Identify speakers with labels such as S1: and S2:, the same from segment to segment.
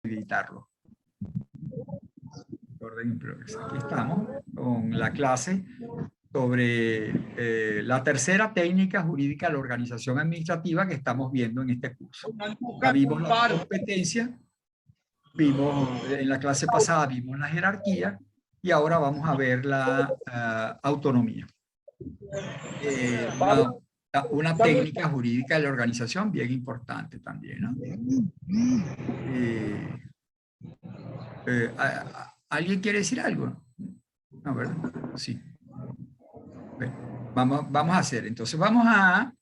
S1: editarlo. Orden en progreso. Aquí estamos con la clase sobre la tercera técnica jurídica de la organización administrativa que estamos viendo en este curso. Ya vimos la competencia, vimos en la clase pasada vimos la jerarquía y ahora vamos a ver la autonomía. Una técnica jurídica de la organización bien importante también, ¿no? ¿Alguien quiere decir algo? No, ¿verdad? Sí. Bueno, vamos a hacer. Entonces vamos a,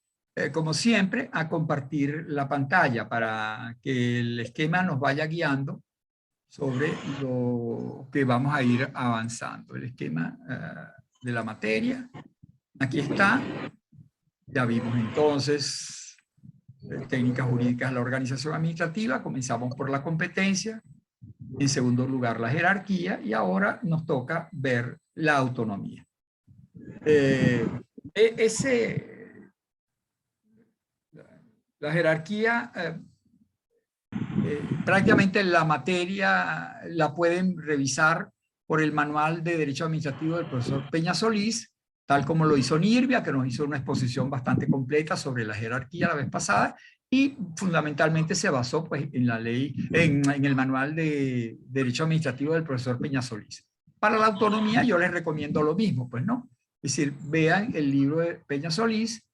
S1: como siempre, a compartir la pantalla para que el esquema nos vaya guiando sobre lo que vamos a ir avanzando. El esquema de la materia. Aquí está. Ya vimos entonces técnicas jurídicas de la organización administrativa. Comenzamos por la competencia. En segundo lugar, la jerarquía. Y ahora nos toca ver la autonomía. La jerarquía, prácticamente la materia la pueden revisar por el manual de Derecho Administrativo del profesor Peña Solís, tal como lo hizo Nirvia, que nos hizo una exposición bastante completa sobre la jerarquía la vez pasada, y fundamentalmente se basó pues, en la ley, en el manual de Derecho Administrativo del profesor Peña Solís. Para la autonomía yo les recomiendo lo mismo, pues no. Es decir, vean el libro de Peña Solís,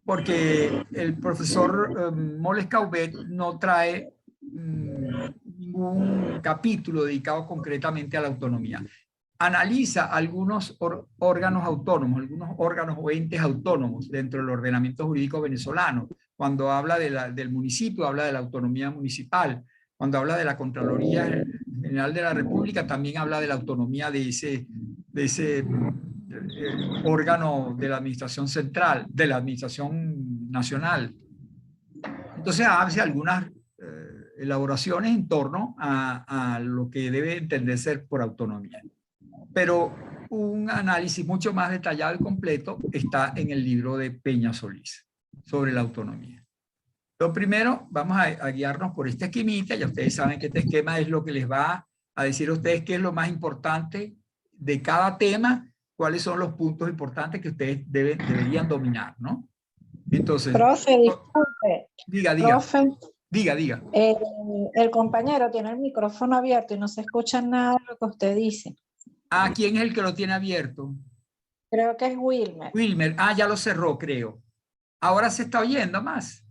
S1: porque el profesor Moles Caubet no trae ningún capítulo dedicado concretamente a la autonomía. Analiza algunos órganos autónomos, algunos órganos o entes autónomos dentro del ordenamiento jurídico venezolano. Cuando habla del municipio, habla de la autonomía municipal. Cuando habla de la Contraloría General de la República, también habla de la autonomía de ese órgano de la administración central, de la administración nacional. Entonces hace algunas elaboraciones en torno a lo que debe entenderse por autonomía. Pero un análisis mucho más detallado y completo está en el libro de Peña Solís sobre la autonomía. Lo primero, vamos a guiarnos por este esquemita. Ya ustedes saben que este esquema es lo que les va a decir a ustedes qué es lo más importante de cada tema, cuáles son los puntos importantes que ustedes deberían dominar, ¿no? Entonces,
S2: profe, disculpe.
S1: Diga.
S2: Profe,
S1: diga.
S2: El compañero tiene el micrófono abierto y no se escucha nada de lo que usted dice.
S1: Ah, ¿quién es el que lo tiene abierto?
S2: Creo que es Wilmer.
S1: Wilmer, ya lo cerró, creo. Ahora se está oyendo más.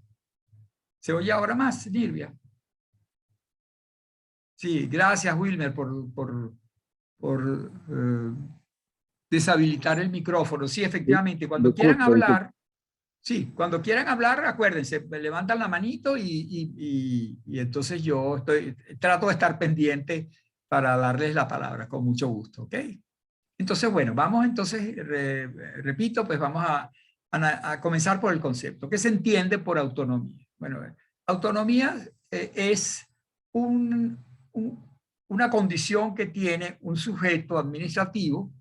S1: ¿Se oye ahora más, Nirvia? Sí, gracias, Wilmer, por deshabilitar el micrófono. Sí, efectivamente, cuando quieran hablar, cuando quieran hablar, acuérdense, levantan la manito y entonces yo trato de estar pendiente para darles la palabra con mucho gusto, ¿ok? Entonces, bueno, vamos entonces, repito, pues vamos a comenzar por el concepto. ¿Qué se entiende por autonomía? Bueno, autonomía es una condición que tiene un sujeto administrativo,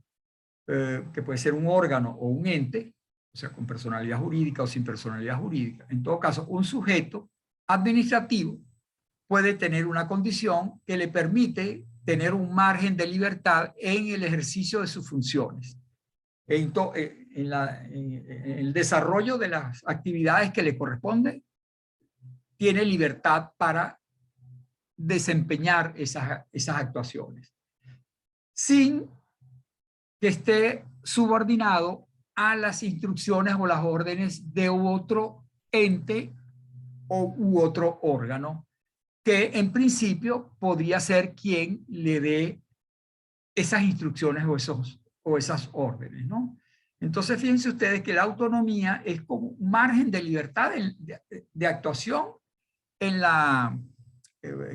S1: que puede ser un órgano o un ente, o sea, con personalidad jurídica o sin personalidad jurídica. En todo caso, un sujeto administrativo puede tener una condición que le permite tener un margen de libertad en el ejercicio de sus funciones, en el desarrollo de las actividades que le corresponden, tiene libertad para desempeñar esas actuaciones, sin que esté subordinado a las instrucciones o las órdenes de otro ente u otro órgano, que en principio podría ser quien le dé esas instrucciones o esas órdenes, ¿no? Entonces, fíjense ustedes que la autonomía es como un margen de libertad de actuación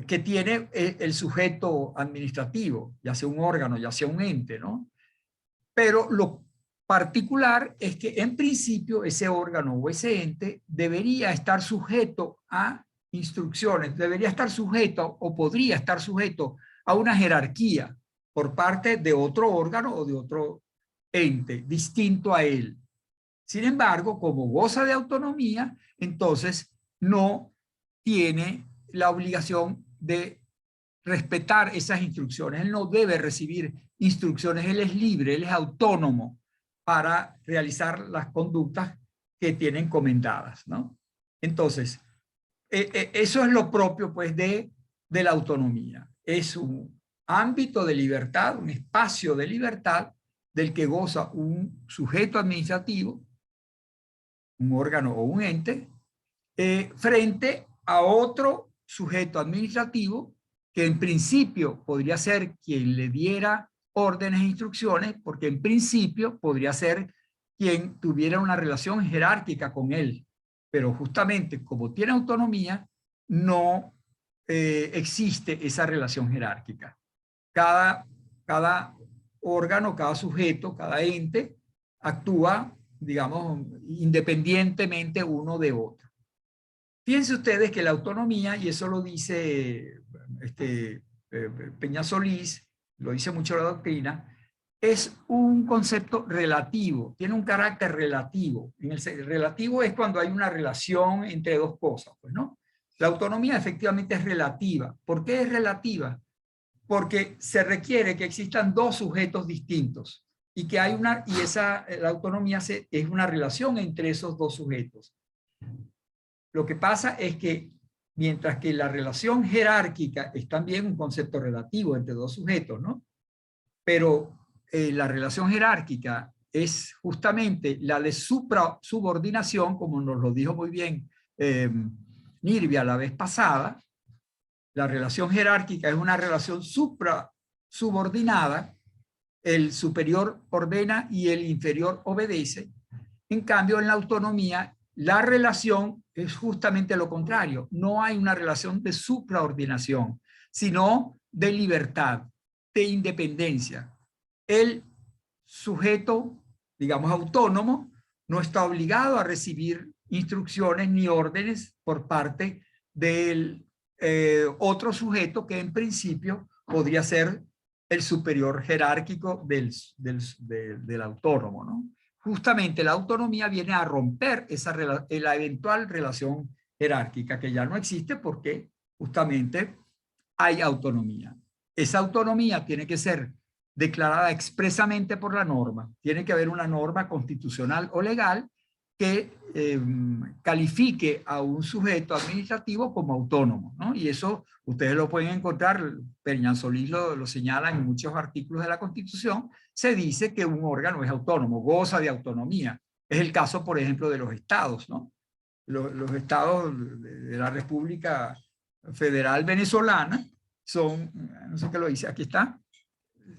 S1: que tiene el sujeto administrativo, ya sea un órgano, ya sea un ente, ¿no? Pero lo particular es que en principio ese órgano o ese ente debería estar sujeto a instrucciones, debería estar sujeto o podría estar sujeto a una jerarquía por parte de otro órgano o de otro ente distinto a él. Sin embargo, como goza de autonomía, entonces no tiene la obligación de respetar esas instrucciones. Él no debe recibir instrucciones, él es libre, él es autónomo para realizar las conductas que tienen encomendadas, ¿no? Entonces, eso es lo propio, pues, de la autonomía. Es un ámbito de libertad, un espacio de libertad del que goza un sujeto administrativo, un órgano o un ente, frente a otro sujeto administrativo que en principio podría ser quien le diera órdenes e instrucciones, porque en principio podría ser quien tuviera una relación jerárquica con él. Pero justamente como tiene autonomía, no existe esa relación jerárquica. Cada órgano, cada sujeto, cada ente actúa, digamos, independientemente uno de otro. Fíjense ustedes que la autonomía, y eso lo dice Peña Solís, lo dice mucho la doctrina, es un concepto relativo, tiene un carácter relativo. El relativo es cuando hay una relación entre dos cosas, pues, ¿no? La autonomía efectivamente es relativa. ¿Por qué es relativa? Porque se requiere que existan dos sujetos distintos y que hay la autonomía es una relación entre esos dos sujetos. Lo que pasa es que mientras que la relación jerárquica es también un concepto relativo entre dos sujetos, ¿no? Pero la relación jerárquica es justamente la de subordinación, como nos lo dijo muy bien Nirvia la vez pasada. La relación jerárquica es una relación subordinada, el superior ordena y el inferior obedece. En cambio, en la autonomía, la relación es justamente lo contrario. No hay una relación de supraordinación, sino de libertad, de independencia. El sujeto, digamos, autónomo, no está obligado a recibir instrucciones ni órdenes por parte del otro sujeto que en principio podría ser el superior jerárquico del autónomo, ¿no? Justamente la autonomía viene a romper la eventual relación jerárquica que ya no existe porque justamente hay autonomía. Esa autonomía tiene que ser declarada expresamente por la norma. Tiene que haber una norma constitucional o legal que califique a un sujeto administrativo como autónomo, ¿no? Y eso ustedes lo pueden encontrar, Peña Solís lo señala en muchos artículos de la Constitución, se dice que un órgano es autónomo, goza de autonomía. Es el caso, por ejemplo, de los estados, ¿no? Los estados de la República Federal Venezolana son, no sé qué lo dice, aquí está,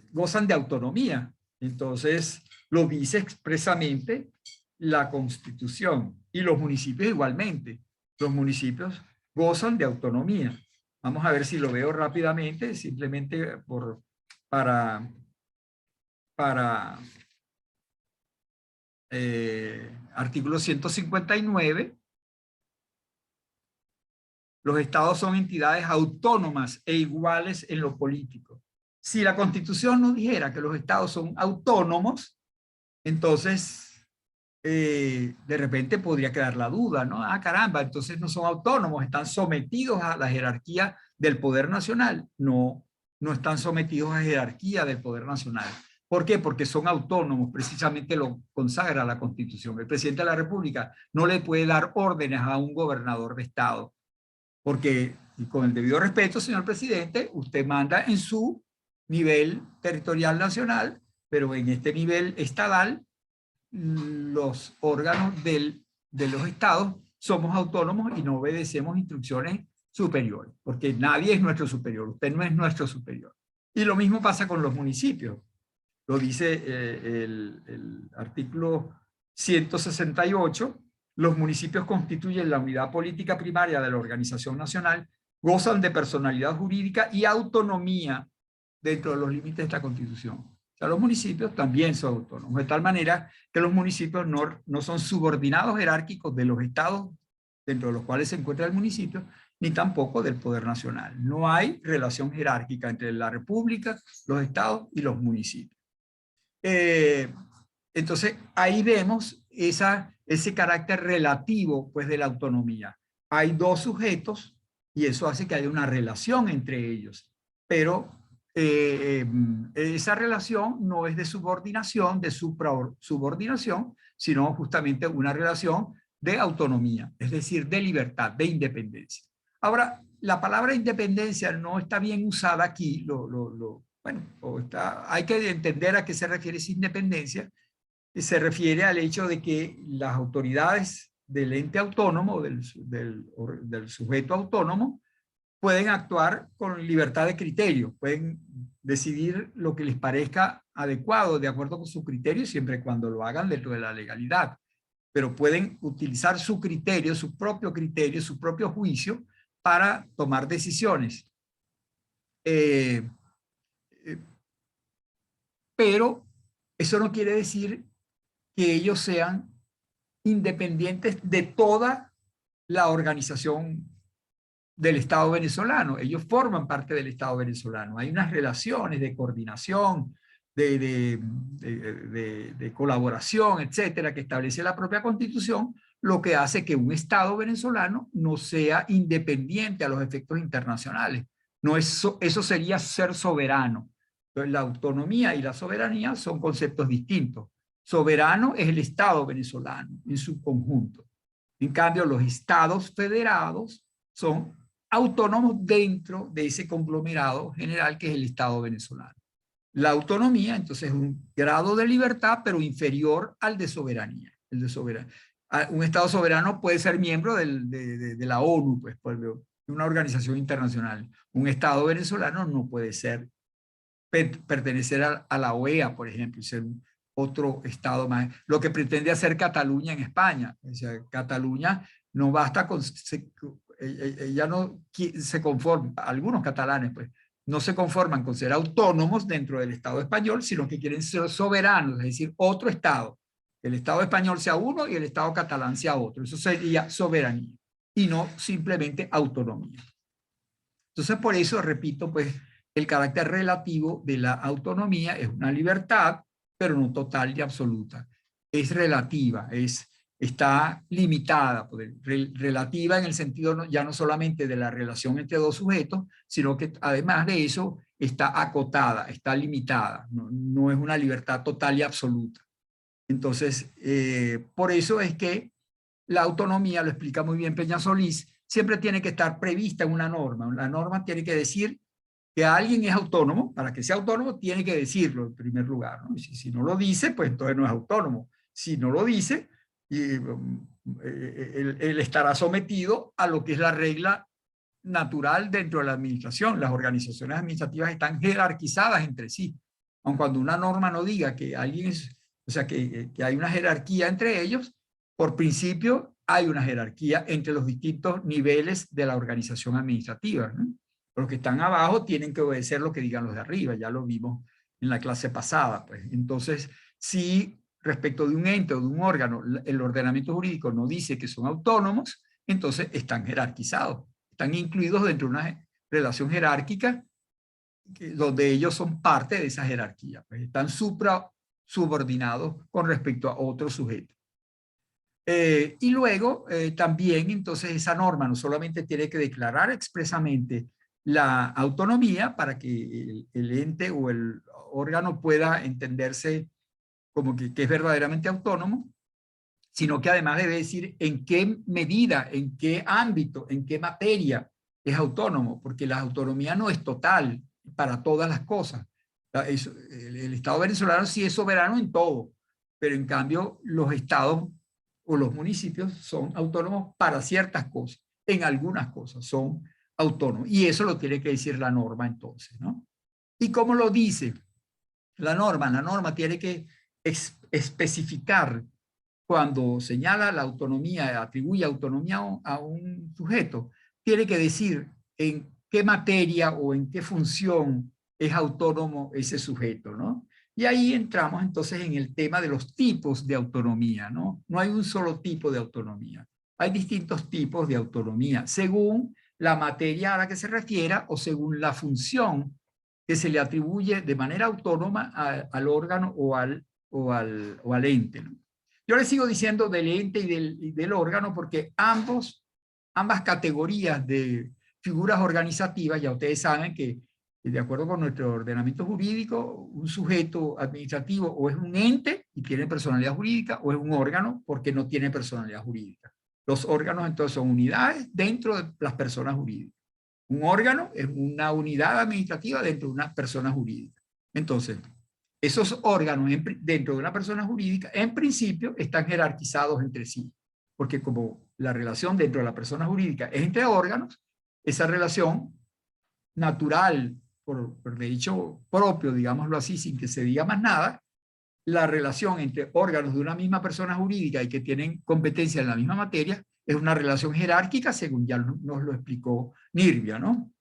S1: gozan de autonomía. Entonces, lo dice expresamente la Constitución. Y los municipios igualmente. Los municipios gozan de autonomía. Vamos a ver si lo veo rápidamente, simplemente para artículo 159. Los estados son entidades autónomas e iguales en lo político. Si la Constitución nos dijera que los estados son autónomos, entonces de repente podría quedar la duda, ¿no? Ah, caramba, entonces no son autónomos, están sometidos a la jerarquía del poder nacional. No, no están sometidos a la jerarquía del poder nacional. ¿Por qué? Porque son autónomos, precisamente lo consagra la Constitución. El presidente de la República no le puede dar órdenes a un gobernador de estado, porque, y con el debido respeto, señor presidente, usted manda en su nivel territorial nacional, pero en este nivel estadal, los órganos de los estados somos autónomos y no obedecemos instrucciones superiores, porque nadie es nuestro superior, usted no es nuestro superior. Y lo mismo pasa con los municipios. Lo dice el artículo 168, los municipios constituyen la unidad política primaria de la organización nacional, gozan de personalidad jurídica y autonomía dentro de los límites de esta Constitución. O sea, los municipios también son autónomos, de tal manera que los municipios no son subordinados jerárquicos de los estados dentro de los cuales se encuentra el municipio, ni tampoco del poder nacional. No hay relación jerárquica entre la república, los estados y los municipios. Entonces, ahí vemos ese carácter relativo, pues, de la autonomía. Hay dos sujetos y eso hace que haya una relación entre ellos. pero esa relación no es de subordinación, de subordinación, sino justamente una relación de autonomía, es decir, de libertad, de independencia. Ahora, la palabra independencia no está bien usada aquí, hay que entender a qué se refiere esa independencia. Se refiere al hecho de que las autoridades del ente autónomo, del sujeto autónomo, pueden actuar con libertad de criterio, pueden decidir lo que les parezca adecuado de acuerdo con su criterio, siempre y cuando lo hagan dentro de la legalidad, pero pueden utilizar su criterio, su propio juicio para tomar decisiones. Pero eso no quiere decir que ellos sean independientes de toda la organización del Estado venezolano. Ellos forman parte del Estado venezolano. Hay unas relaciones de coordinación, de colaboración, etcétera, que establece la propia Constitución, lo que hace que un Estado venezolano no sea independiente a los efectos internacionales. No es, eso sería ser soberano. Entonces, la autonomía y la soberanía son conceptos distintos. Soberano es el Estado venezolano en su conjunto. En cambio, los estados federados son autónomos dentro de ese conglomerado general que es el Estado venezolano. La autonomía, entonces, es un grado de libertad, pero inferior al de soberanía. Un Estado soberano puede ser miembro de la ONU, pues, de una organización internacional. Un Estado venezolano no puede pertenecer a la OEA, por ejemplo, y ser otro Estado más. Lo que pretende hacer Cataluña en España. O sea, Cataluña no basta con... Ella no se conforma, algunos catalanes, pues, no se conforman con ser autónomos dentro del Estado español, sino que quieren ser soberanos, es decir, otro Estado. El Estado español sea uno y el Estado catalán sea otro. Eso sería soberanía y no simplemente autonomía. Entonces, por eso, repito, pues, el carácter relativo de la autonomía es una libertad, pero no total y absoluta. Es relativa, está limitada, relativa en el sentido ya no solamente de la relación entre dos sujetos, sino que además de eso está acotada, está limitada, no es una libertad total y absoluta. Entonces, por eso es que la autonomía, lo explica muy bien Peña Solís, siempre tiene que estar prevista en una norma. La norma tiene que decir que alguien es autónomo. Para que sea autónomo tiene que decirlo en primer lugar, ¿no? Si no lo dice, pues entonces no es autónomo. Si no lo dice, él estará sometido a lo que es la regla natural dentro de la administración. Las organizaciones administrativas están jerarquizadas entre sí. Aun cuando una norma no diga que alguien es, o sea, que hay una jerarquía entre ellos, por principio hay una jerarquía entre los distintos niveles de la organización administrativa, ¿no? Los que están abajo tienen que obedecer lo que digan los de arriba, ya lo vimos en la clase pasada, pues. Entonces, si respecto de un ente o de un órgano el ordenamiento jurídico no dice que son autónomos, entonces están jerarquizados, están incluidos dentro de una relación jerárquica donde ellos son parte de esa jerarquía, pues están subordinados con respecto a otro sujeto. Y luego también entonces esa norma no solamente tiene que declarar expresamente la autonomía para que el ente o el órgano pueda entenderse como que es verdaderamente autónomo, sino que además debe decir en qué medida, en qué ámbito, en qué materia es autónomo, porque la autonomía no es total para todas las cosas. El Estado venezolano sí es soberano en todo, pero en cambio los estados o los municipios son autónomos para ciertas cosas, en algunas cosas son autónomos, y eso lo tiene que decir la norma entonces, ¿no? ¿Y cómo lo dice la norma? La norma tiene que especificar cuando señala la autonomía, atribuye autonomía a un sujeto, tiene que decir en qué materia o en qué función es autónomo ese sujeto, ¿no? Y ahí entramos entonces en el tema de los tipos de autonomía, ¿no? No hay un solo tipo de autonomía. Hay distintos tipos de autonomía según la materia a la que se refiera o según la función que se le atribuye de manera autónoma al órgano o al ente, ¿no? Yo le sigo diciendo del ente y del órgano porque ambas categorías de figuras organizativas, ya ustedes saben que de acuerdo con nuestro ordenamiento jurídico, un sujeto administrativo o es un ente y tiene personalidad jurídica, o es un órgano porque no tiene personalidad jurídica. Los órganos entonces son unidades dentro de las personas jurídicas. Un órgano es una unidad administrativa dentro de una persona jurídica. Entonces, esos órganos dentro de una persona jurídica, en principio, están jerarquizados entre sí, porque como la relación dentro de la persona jurídica es entre órganos, esa relación natural, por derecho propio, digámoslo así, sin que se diga más nada, la relación entre órganos de una misma persona jurídica y que tienen competencia en la misma materia es una relación jerárquica, según ya nos lo explicó Nirvia, ¿no?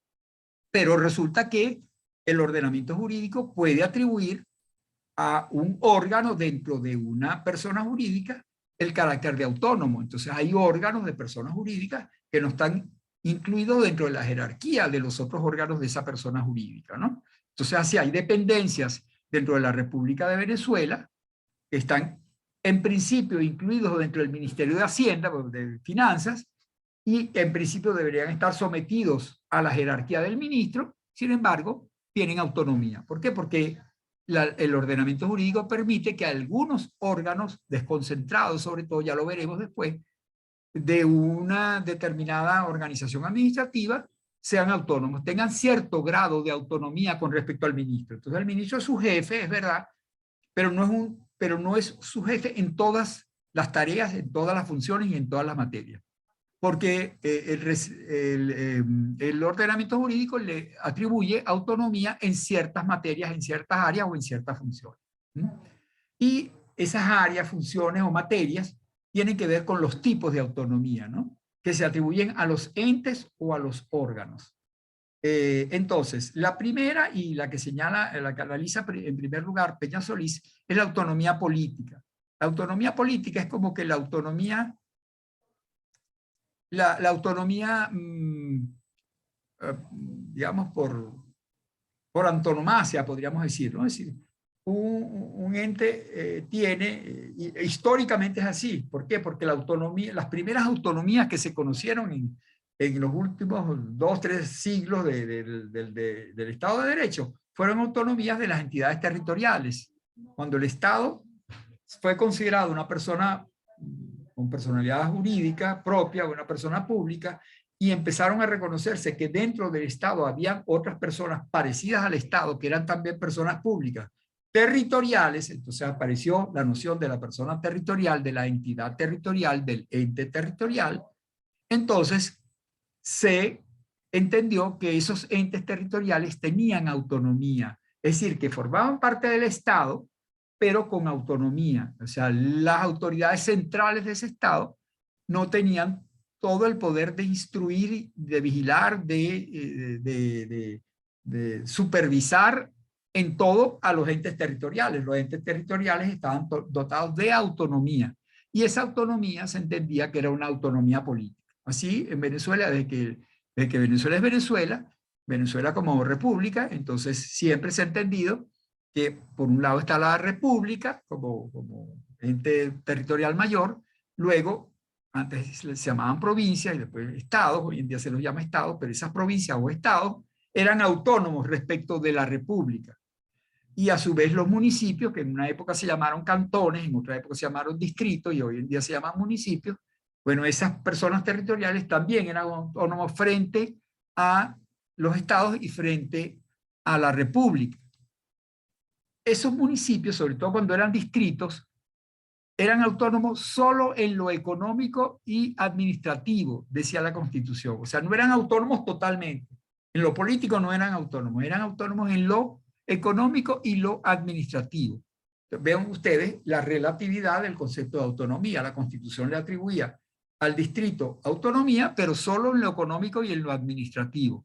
S1: Pero resulta que el ordenamiento jurídico puede atribuir a un órgano dentro de una persona jurídica el carácter de autónomo. Entonces hay órganos de personas jurídicas que no están incluidos dentro de la jerarquía de los otros órganos de esa persona jurídica, ¿no? Entonces así hay dependencias dentro de la República de Venezuela que están en principio incluidos dentro del Ministerio de Hacienda, de Finanzas, y en principio deberían estar sometidos a la jerarquía del ministro, sin embargo, tienen autonomía. ¿Por qué? Porque el ordenamiento jurídico permite que algunos órganos desconcentrados, sobre todo, ya lo veremos después, de una determinada organización administrativa, sean autónomos, tengan cierto grado de autonomía con respecto al ministro. Entonces el ministro es su jefe, es verdad, pero no es su jefe en todas las tareas, en todas las funciones y en todas las materias. Porque el ordenamiento jurídico le atribuye autonomía en ciertas materias, en ciertas áreas o en ciertas funciones. Y esas áreas, funciones o materias tienen que ver con los tipos de autonomía, ¿no? Que se atribuyen a los entes o a los órganos. Entonces, la primera y la que señala, la que analiza en primer lugar Peña Solís, es la autonomía política. La autonomía política es como que la autonomía, digamos, por antonomasia, podríamos decir, ¿no? Es decir, un ente tiene, históricamente es así. ¿Por qué? Porque la autonomía, las primeras autonomías que se conocieron en los últimos 2, 3 siglos del Estado de Derecho fueron autonomías de las entidades territoriales. Cuando el Estado fue considerado una persona con personalidad jurídica propia, una persona pública, y empezaron a reconocerse que dentro del Estado habían otras personas parecidas al Estado, que eran también personas públicas, territoriales. Entonces apareció la noción de la persona territorial, de la entidad territorial, del ente territorial. Entonces se entendió que esos entes territoriales tenían autonomía, es decir, que formaban parte del Estado, pero con autonomía. O sea, las autoridades centrales de ese Estado no tenían todo el poder de instruir, de vigilar, de supervisar en todo a los entes territoriales. Los entes territoriales estaban dotados de autonomía, y esa autonomía se entendía que era una autonomía política. Así, en Venezuela, desde que Venezuela es Venezuela, Venezuela como república, entonces siempre se ha entendido que por un lado está la república como ente territorial mayor, luego antes se llamaban provincias y después estados, hoy en día se los llama estados, pero esas provincias o estados eran autónomos respecto de la república. Y a su vez los municipios, que en una época se llamaron cantones, en otra época se llamaron distritos y hoy en día se llaman municipios, bueno, esas personas territoriales también eran autónomos frente a los estados y frente a la república. Esos municipios, sobre todo cuando eran distritos, eran autónomos solo en lo económico y administrativo, decía la Constitución. O sea, no eran autónomos totalmente. En lo político no eran autónomos en lo económico y lo administrativo. Vean ustedes la relatividad del concepto de autonomía. La Constitución le atribuía al distrito autonomía, pero solo en lo económico y en lo administrativo,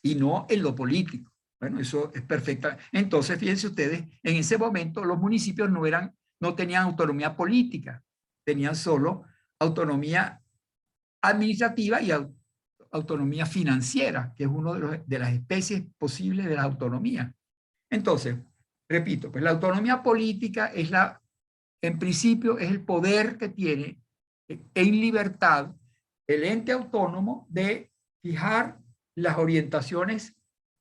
S1: y no en lo político. Bueno, eso es perfecta. Entonces, fíjense ustedes, en ese momento los municipios no tenían autonomía política, tenían solo autonomía administrativa y autonomía financiera, que es una de las especies posibles de la autonomía. Entonces, repito, pues la autonomía política es en principio, es el poder que tiene en libertad el ente autónomo de fijar las orientaciones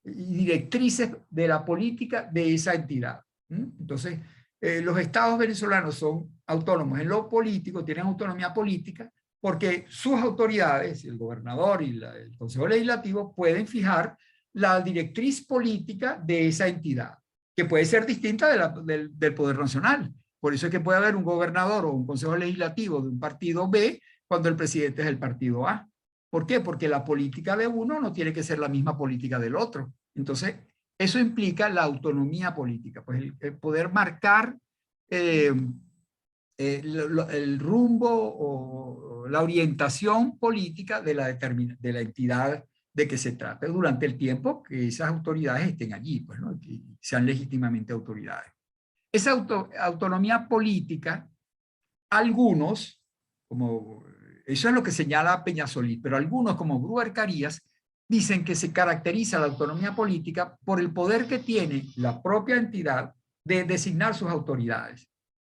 S1: y directrices de la política de esa entidad. Entonces, los estados venezolanos son autónomos en lo político, tienen autonomía política, porque sus autoridades, el gobernador y el Consejo Legislativo, pueden fijar la directriz política de esa entidad, que puede ser distinta del Poder Nacional. Por eso es que puede haber un gobernador o un Consejo Legislativo de un partido B cuando el presidente es del partido A. ¿Por qué? Porque la política de uno no tiene que ser la misma política del otro. Entonces, eso implica la autonomía política, pues el poder marcar el rumbo o la orientación política de la entidad de que se trate durante el tiempo que esas autoridades estén allí, pues, ¿no? Que sean legítimamente autoridades. Esa autonomía política, algunos, como eso es lo que señala Peñasolís, pero algunos, como Gruber Carías, dicen que se caracteriza la autonomía política por el poder que tiene la propia entidad de designar sus autoridades.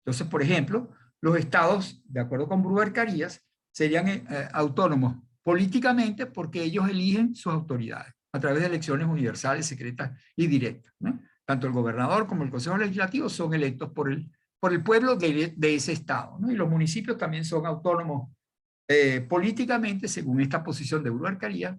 S1: Entonces, por ejemplo, los estados, de acuerdo con Gruber Carías, serían autónomos políticamente porque ellos eligen sus autoridades a través de elecciones universales, secretas y directas, ¿no? Tanto el gobernador como el Consejo Legislativo son electos por el pueblo de ese estado, ¿no? Y los municipios también son autónomos políticamente, según esta posición de Gruber Carías,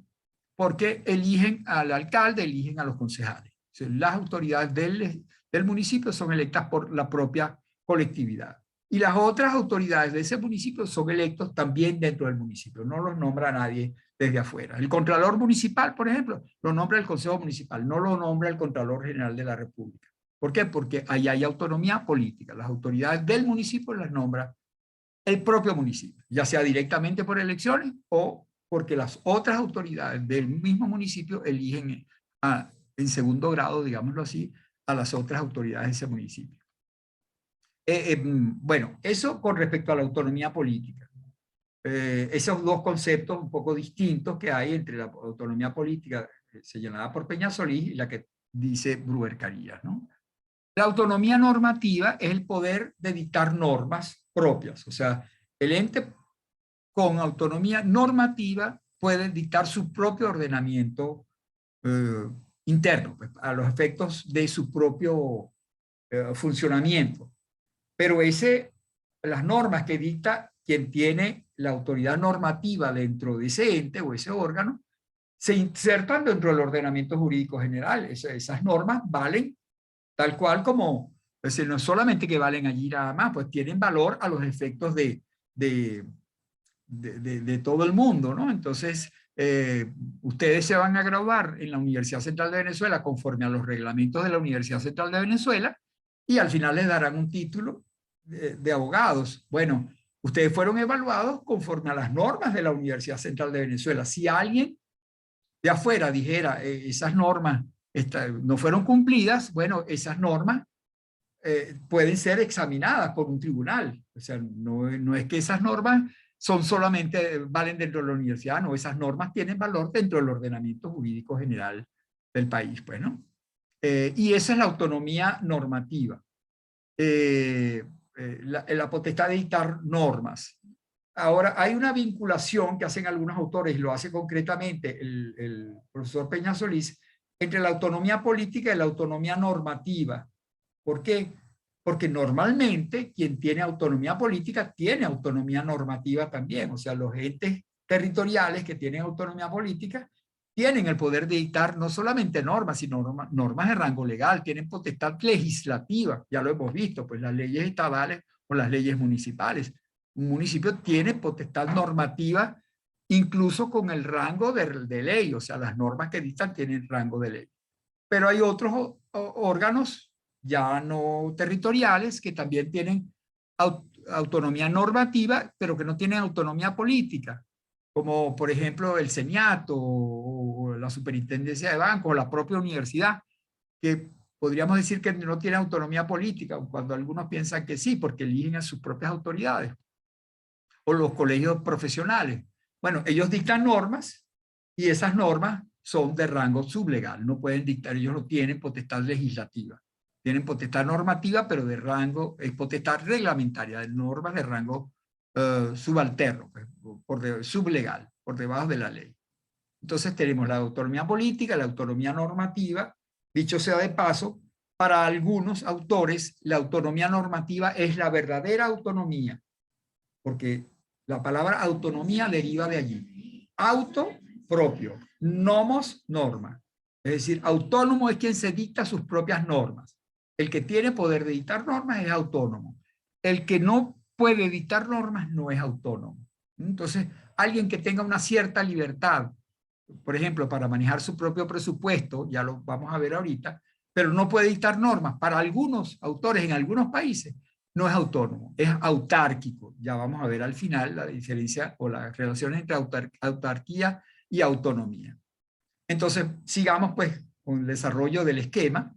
S1: porque eligen al alcalde, eligen a los concejales. O sea, las autoridades del municipio son electas por la propia colectividad. Y las otras autoridades de ese municipio son electos también dentro del municipio, no los nombra nadie desde afuera. El contralor municipal, por ejemplo, lo nombra el Consejo Municipal, no lo nombra el Contralor General de la República. ¿Por qué? Porque ahí hay autonomía política. Las autoridades del municipio las nombra el propio municipio, ya sea directamente por elecciones o porque las otras autoridades del mismo municipio eligen en segundo grado, digámoslo así, a las otras autoridades de ese municipio. Bueno, eso con respecto a la autonomía política. Esos dos conceptos un poco distintos que hay entre la autonomía política señalada por Peñasolís y la que dice Gruber Carías, ¿no? La autonomía normativa es el poder de dictar normas propias, o sea, el ente con autonomía normativa puede dictar su propio ordenamiento interno, pues, a los efectos de su propio funcionamiento. Pero las normas que dicta quien tiene la autoridad normativa dentro de ese ente o ese órgano, se insertan dentro del ordenamiento jurídico general. Esas normas valen tal cual como, es decir, no solamente que valen allí nada más, pues tienen valor a los efectos de todo el mundo, ¿no? Entonces, ustedes se van a graduar en la Universidad Central de Venezuela conforme a los reglamentos de la Universidad Central de Venezuela y al final les darán un título de abogados. Bueno, ustedes fueron evaluados conforme a las normas de la Universidad Central de Venezuela. Si alguien de afuera dijera esas normas no fueron cumplidas, bueno, esas normas pueden ser examinadas por un tribunal. O sea, no es que esas normas valen dentro de la universidad, no, esas normas tienen valor dentro del ordenamiento jurídico general del país, pues, ¿no? Y esa es la autonomía normativa. La potestad de dictar normas. Ahora, hay una vinculación que hacen algunos autores, y lo hace concretamente el profesor Peñasolís, entre la autonomía política y la autonomía normativa. ¿Por qué? Porque normalmente quien tiene autonomía política tiene autonomía normativa también. O sea, los entes territoriales que tienen autonomía política tienen el poder de dictar no solamente normas, sino normas de rango legal, tienen potestad legislativa, ya lo hemos visto, pues las leyes estatales o las leyes municipales. Un municipio tiene potestad normativa incluso con el rango de ley, o sea, las normas que dictan tienen rango de ley. Pero hay otros órganos ya no territoriales que también tienen autonomía normativa, pero que no tienen autonomía política, como por ejemplo el Seniato o la Superintendencia de Bancos o la propia universidad, que podríamos decir que no tiene autonomía política, cuando algunos piensan que sí, porque eligen a sus propias autoridades, o los colegios profesionales. Bueno, ellos dictan normas y esas normas son de rango sublegal, no pueden dictar, ellos no tienen potestad legislativa, tienen potestad normativa, pero de rango, es potestad reglamentaria, de normas de rango subalterno, pues, sublegal, por debajo de la ley. Entonces tenemos la autonomía política, la autonomía normativa. Dicho sea de paso, para algunos autores la autonomía normativa es la verdadera autonomía, porque la palabra autonomía deriva de allí. Auto, propio. Nomos, norma. Es decir, autónomo es quien se dicta sus propias normas. El que tiene poder de dictar normas es autónomo. El que no puede dictar normas no es autónomo. Entonces, alguien que tenga una cierta libertad, por ejemplo, para manejar su propio presupuesto, ya lo vamos a ver ahorita, pero no puede dictar normas. Para algunos autores en algunos países no es autónomo, es autárquico. Ya vamos a ver al final la diferencia o las relaciones entre autarquía y autonomía. Entonces, sigamos pues con el desarrollo del esquema.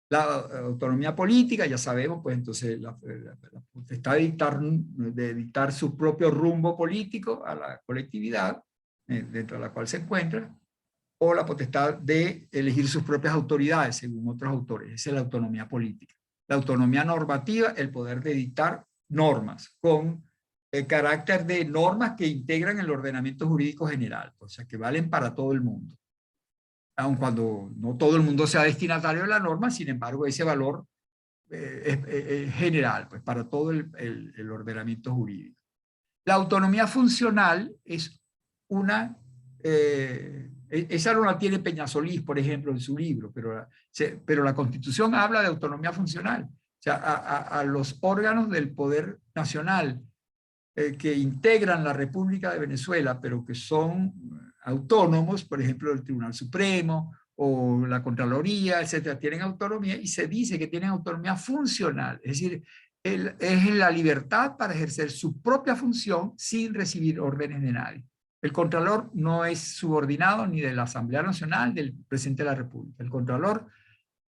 S1: La autonomía política, ya sabemos, pues entonces la potestad de dictar su propio rumbo político a la colectividad dentro de la cual se encuentra, o la potestad de elegir sus propias autoridades, según otros autores. Esa es la autonomía política. La autonomía normativa, el poder de dictar normas, con el carácter de normas que integran el ordenamiento jurídico general, o sea, que valen para todo el mundo. Aun cuando no todo el mundo sea destinatario de la norma, sin embargo, ese valor es general, pues para todo el ordenamiento jurídico. La autonomía funcional es una, esa no la tiene Peñasolís, por ejemplo, en su libro, pero la Constitución habla de autonomía funcional. O sea, a los órganos del poder nacional que integran la República de Venezuela, pero que son autónomos, por ejemplo, el Tribunal Supremo o la Contraloría, etcétera, tienen autonomía y se dice que tienen autonomía funcional, es decir, es la libertad para ejercer su propia función sin recibir órdenes de nadie. El Contralor no es subordinado ni de la Asamblea Nacional, del presidente de la República. El Contralor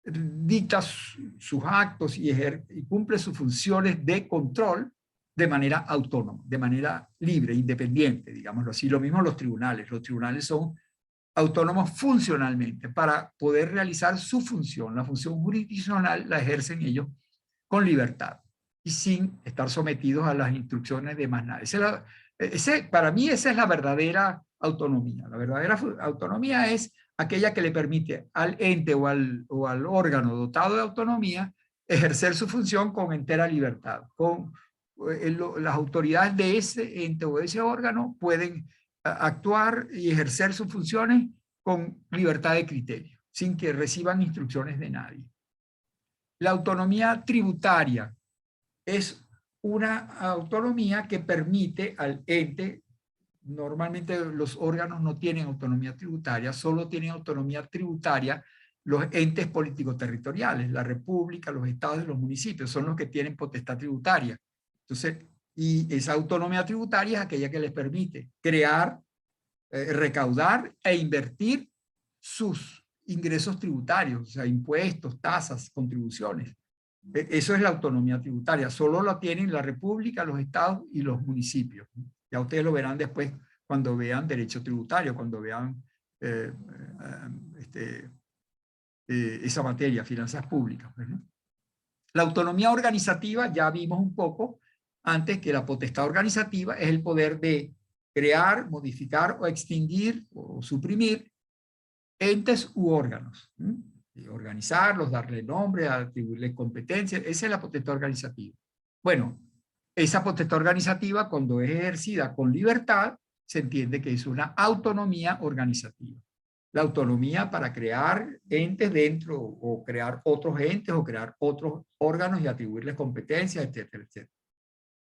S1: dicta sus actos y cumple sus funciones de control de manera autónoma, de manera libre, independiente, digámoslo así. Lo mismo los tribunales. Los tribunales son autónomos funcionalmente para poder realizar su función. La función jurisdiccional la ejercen ellos con libertad y sin estar sometidos a las instrucciones de más nadie. Para mí esa es la verdadera autonomía. La verdadera autonomía es aquella que le permite al ente o al órgano dotado de autonomía ejercer su función con entera libertad. Las autoridades de ese ente o de ese órgano pueden actuar y ejercer sus funciones con libertad de criterio, sin que reciban instrucciones de nadie. La autonomía tributaria es una autonomía que permite al ente, normalmente los órganos no tienen autonomía tributaria, solo tienen autonomía tributaria los entes políticos territoriales, la república, los estados y los municipios, son los que tienen potestad tributaria. Entonces, y esa autonomía tributaria es aquella que les permite crear, recaudar e invertir sus ingresos tributarios, o sea, impuestos, tasas, contribuciones. Eso es la autonomía tributaria. Solo la tienen la república, los estados y los municipios. Ya ustedes lo verán después cuando vean derecho tributario, cuando vean esa materia, finanzas públicas. ¿No? La autonomía organizativa, ya vimos un poco antes que la potestad organizativa es el poder de crear, modificar o extinguir o suprimir entes u órganos. Y organizarlos, darle nombre, atribuirle competencias, esa es la potestad organizativa. Bueno, esa potestad organizativa cuando es ejercida con libertad, se entiende que es una autonomía organizativa. La autonomía para crear entes dentro o crear otros entes o crear otros órganos y atribuirles competencias, etcétera, etcétera.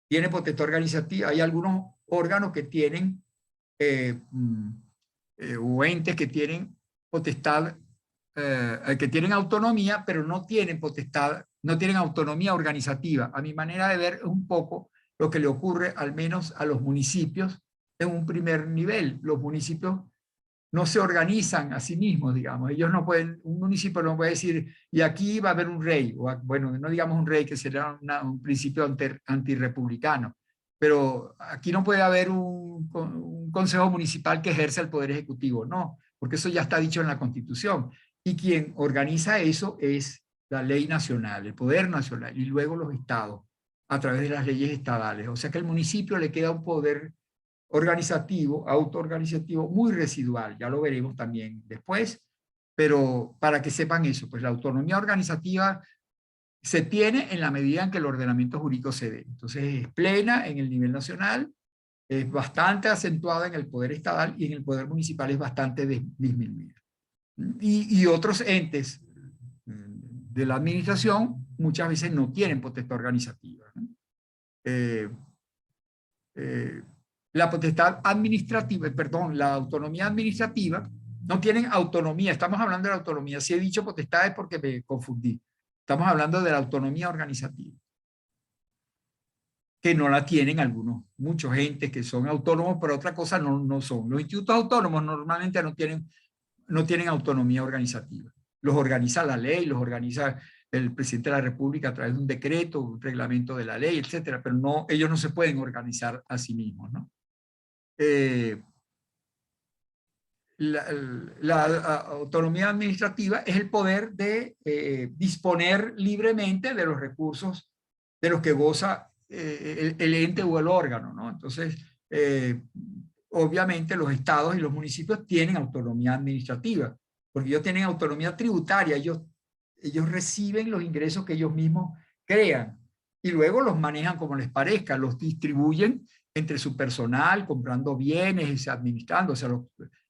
S1: Tiene potestad organizativa, hay algunos órganos que tienen o entes que tienen potestad, que tienen autonomía, pero no tienen potestad, no tienen autonomía organizativa. A mi manera de ver es un poco lo que le ocurre al menos a los municipios en un primer nivel. Los municipios no se organizan a sí mismos, digamos. Ellos no pueden, un municipio no puede decir, y aquí va a haber un rey, o bueno, no digamos un rey, que será un principio antirrepublicano, pero aquí no puede haber un consejo municipal que ejerza el poder ejecutivo, no, porque eso ya está dicho en la Constitución. Y quien organiza eso es la ley nacional, el poder nacional, y luego los estados, a través de las leyes estadales. O sea que al municipio le queda un poder organizativo, autoorganizativo, muy residual. Ya lo veremos también después, pero para que sepan eso, pues la autonomía organizativa se tiene en la medida en que el ordenamiento jurídico se dé. Entonces es plena en el nivel nacional, es bastante acentuada en el poder estatal y en el poder municipal es bastante disminuida. Y otros entes de la administración muchas veces no tienen potestad organizativa, ¿no? La potestad administrativa, perdón, la autonomía administrativa, no tienen autonomía. Estamos hablando de la autonomía. Si he dicho potestades porque me confundí. Estamos hablando de la autonomía organizativa, que no la tienen muchos entes que son autónomos, pero otra cosa no son. Los institutos autónomos normalmente no tienen autonomía organizativa. Los organiza la ley, los organiza el presidente de la República a través de un decreto, un reglamento de la ley, etcétera, pero ellos no se pueden organizar a sí mismos, ¿no? La autonomía administrativa es el poder de disponer libremente de los recursos de los que goza el ente o el órgano, ¿no? Entonces, obviamente los estados y los municipios tienen autonomía administrativa, porque ellos tienen autonomía tributaria, ellos reciben los ingresos que ellos mismos crean y luego los manejan como les parezca, los distribuyen entre su personal, comprando bienes, administrando, o sea,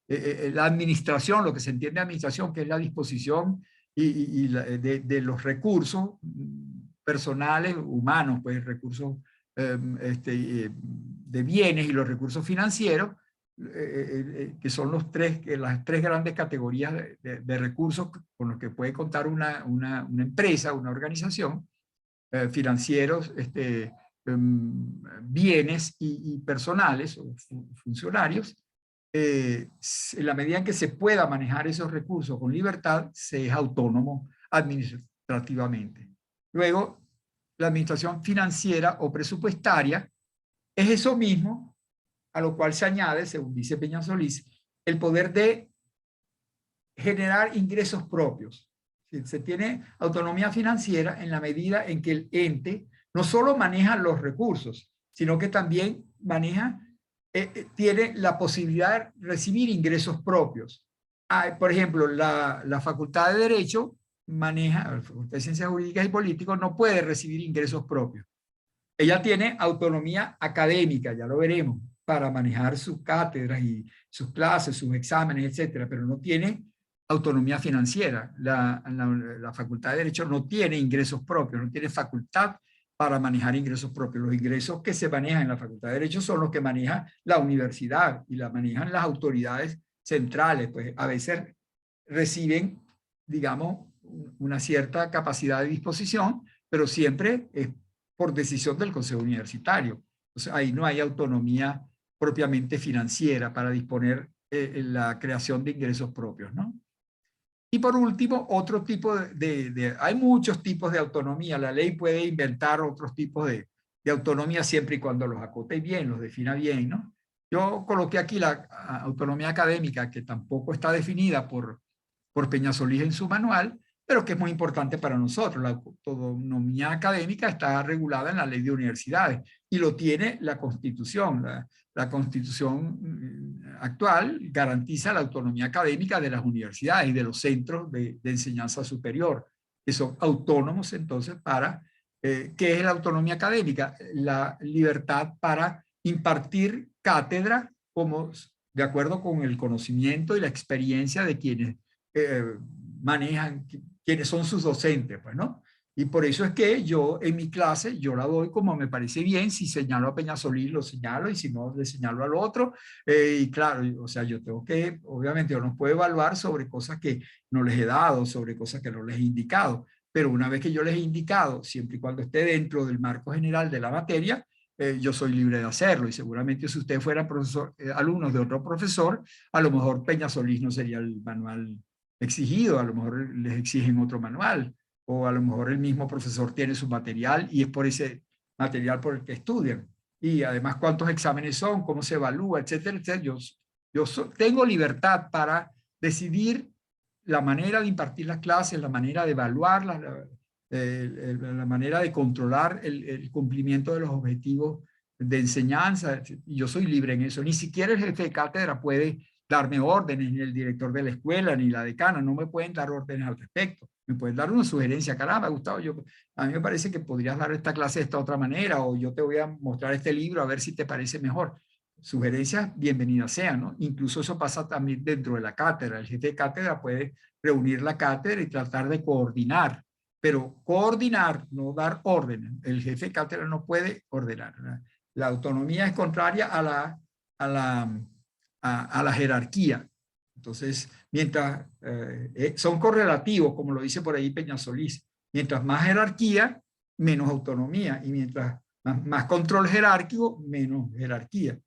S1: la administración, lo que se entiende administración, que es la disposición de los recursos personales, humanos, pues recursos de bienes y los recursos financieros, que son las tres grandes categorías de recursos con los que puede contar una empresa, una organización, financieros, bienes y personales o funcionarios. En la medida en que se pueda manejar esos recursos con libertad, se es autónomo administrativamente. Luego, la administración financiera o presupuestaria es eso mismo, a lo cual se añade, según dice Peñasolís, el poder de generar ingresos propios. Se tiene autonomía financiera en la medida en que el ente no solo maneja los recursos, sino que también tiene la posibilidad de recibir ingresos propios. Por ejemplo, la Facultad de Derecho maneja, la Facultad de Ciencias Jurídicas y Políticas no puede recibir ingresos propios. Ella tiene autonomía académica, ya lo veremos, para manejar sus cátedras y sus clases, sus exámenes, etcétera, pero no tiene autonomía financiera. La Facultad de Derecho no tiene ingresos propios, no tiene facultad para manejar ingresos propios. Los ingresos que se manejan en la Facultad de Derecho son los que maneja la universidad y la manejan las autoridades centrales, pues a veces reciben, digamos, una cierta capacidad de disposición, pero siempre es por decisión del Consejo Universitario. Entonces, ahí no hay autonomía propiamente financiera para disponer la creación de ingresos propios, ¿no? Y por último, otro tipo hay muchos tipos de autonomía. La ley puede inventar otros tipos de autonomía siempre y cuando los acote bien, los defina bien, ¿no? Yo coloqué aquí la autonomía académica, que tampoco está definida por Peñasolís en su manual, pero que es muy importante para nosotros. La autonomía académica está regulada en la Ley de Universidades y lo tiene la Constitución. La Constitución actual garantiza la autonomía académica de las universidades y de los centros de enseñanza superior, que son autónomos entonces para, ¿qué es la autonomía académica? La libertad para impartir cátedra como de acuerdo con el conocimiento y la experiencia de quienes manejan, quienes son sus docentes, pues, ¿no? Y por eso es que yo en mi clase, yo la doy como me parece bien. Si señalo a Peñasolís, lo señalo, y si no, le señalo al otro. Y claro, o sea, yo tengo que, obviamente, yo no puedo evaluar sobre cosas que no les he dado, sobre cosas que no les he indicado. Pero una vez que yo les he indicado, siempre y cuando esté dentro del marco general de la materia, yo soy libre de hacerlo. Y seguramente si ustedes fueran alumnos de otro profesor, a lo mejor Peñasolís no sería el manual exigido, a lo mejor les exigen otro manual, o a lo mejor el mismo profesor tiene su material y es por ese material por el que estudian. Y además cuántos exámenes son, cómo se evalúa, etcétera, etcétera. Yo tengo libertad para decidir la manera de impartir las clases, la manera de evaluarlas, la manera de controlar el cumplimiento de los objetivos de enseñanza, y yo soy libre en eso. Ni siquiera el jefe de cátedra puede darme órdenes, ni el director de la escuela, ni la decana, no me pueden dar órdenes al respecto. Me pueden dar una sugerencia, caramba, Gustavo, a mí me parece que podrías dar esta clase de esta otra manera, o yo te voy a mostrar este libro a ver si te parece mejor. Sugerencias, bienvenidas sean, ¿no? Incluso eso pasa también dentro de la cátedra. El jefe de cátedra puede reunir la cátedra y tratar de coordinar, pero coordinar, no dar órdenes. El jefe de cátedra no puede ordenar. La autonomía es contraria a la jerarquía. Entonces, mientras son correlativos, como lo dice por ahí Peñasolís, mientras más jerarquía, menos autonomía, y mientras más control jerárquico, menos jerarquía,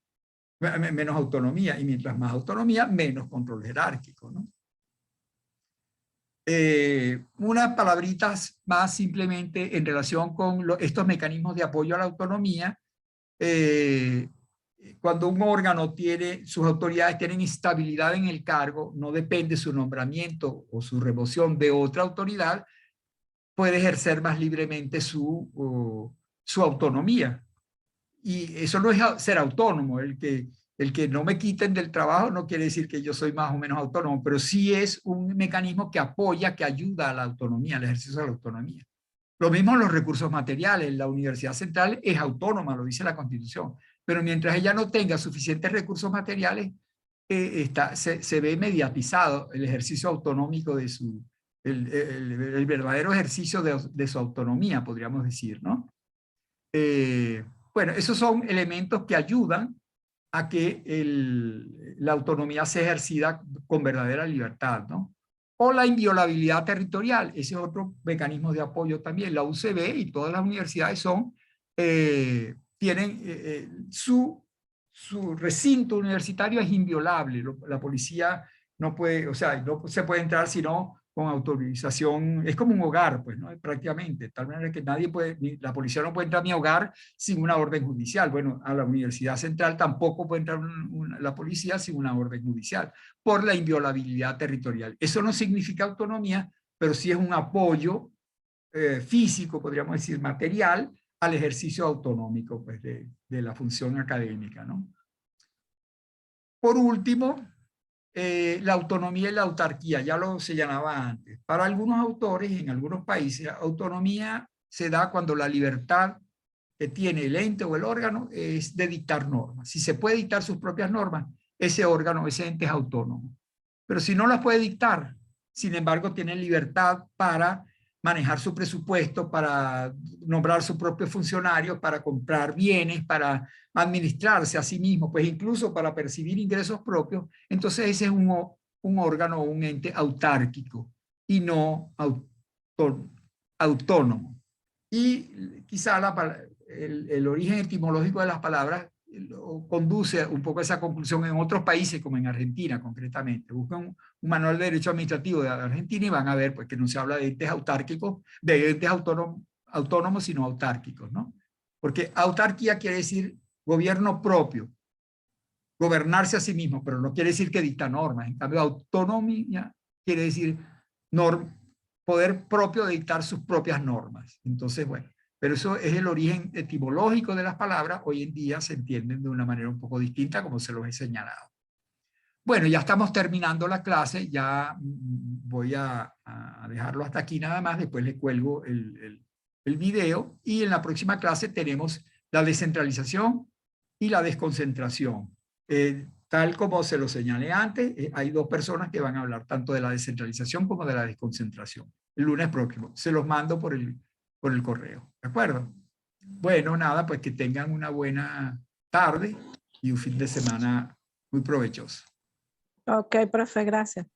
S1: menos autonomía, y mientras más autonomía, menos control jerárquico, ¿no? Unas palabritas más simplemente en relación con estos mecanismos de apoyo a la autonomía. Cuando un órgano tiene, sus autoridades tienen estabilidad en el cargo, no depende su nombramiento o su remoción de otra autoridad, puede ejercer más libremente su autonomía. Y eso no es ser autónomo. El que no me quiten del trabajo no quiere decir que yo soy más o menos autónomo, pero sí es un mecanismo que apoya, que ayuda a la autonomía, al ejercicio de la autonomía. Lo mismo en los recursos materiales. La Universidad Central es autónoma, lo dice la Constitución, pero mientras ella no tenga suficientes recursos materiales, se ve mediatizado el ejercicio autonómico de el verdadero ejercicio de su autonomía, podríamos decir, ¿no? Bueno, esos son elementos que ayudan a que la autonomía sea ejercida con verdadera libertad, ¿no? O la inviolabilidad territorial, ese es otro mecanismo de apoyo también. La UCB y todas las universidades tienen su recinto universitario es inviolable. La policía no puede, o sea, no se puede entrar sino con autorización. Es como un hogar, pues, ¿no? Prácticamente, de tal manera que nadie puede, la policía no puede entrar a mi hogar sin una orden judicial. Bueno, a la Universidad Central tampoco puede entrar la policía sin una orden judicial, por la inviolabilidad territorial. Eso no significa autonomía, pero sí es un apoyo físico, podríamos decir, material, al ejercicio autonómico, pues, de la función académica, ¿no? Por último, la autonomía y la autarquía, ya lo señalaba antes. Para algunos autores, en algunos países, autonomía se da cuando la libertad que tiene el ente o el órgano es de dictar normas. Si se puede dictar sus propias normas, ese órgano, ese ente es autónomo. Pero si no las puede dictar, sin embargo, tiene libertad para manejar su presupuesto, para nombrar sus propios funcionarios, para comprar bienes, para administrarse a sí mismo, pues incluso para percibir ingresos propios. Entonces ese es un órgano o un ente autárquico y no autónomo. Y quizá el origen etimológico de las palabras conduce un poco a esa conclusión en otros países, como en Argentina concretamente. Buscan un manual de derecho administrativo de Argentina y van a ver pues, que no se habla de entes autárquicos, de entes autónomos, sino autárquicos, ¿no? Porque autarquía quiere decir gobierno propio, gobernarse a sí mismo, pero no quiere decir que dicta normas. En cambio, autonomía quiere decir poder propio de dictar sus propias normas. Entonces, bueno, pero eso es el origen etimológico de las palabras. Hoy en día se entienden de una manera un poco distinta, como se los he señalado. Bueno, ya estamos terminando la clase, ya voy a dejarlo hasta aquí nada más, después le cuelgo el video y en la próxima clase tenemos la descentralización y la desconcentración. Tal como se lo señalé antes, hay dos personas que van a hablar tanto de la descentralización como de la desconcentración. El lunes próximo, se los mando por el correo, ¿de acuerdo? Bueno, nada, pues que tengan una buena tarde y un fin de semana muy provechoso.
S2: Ok, profe, gracias.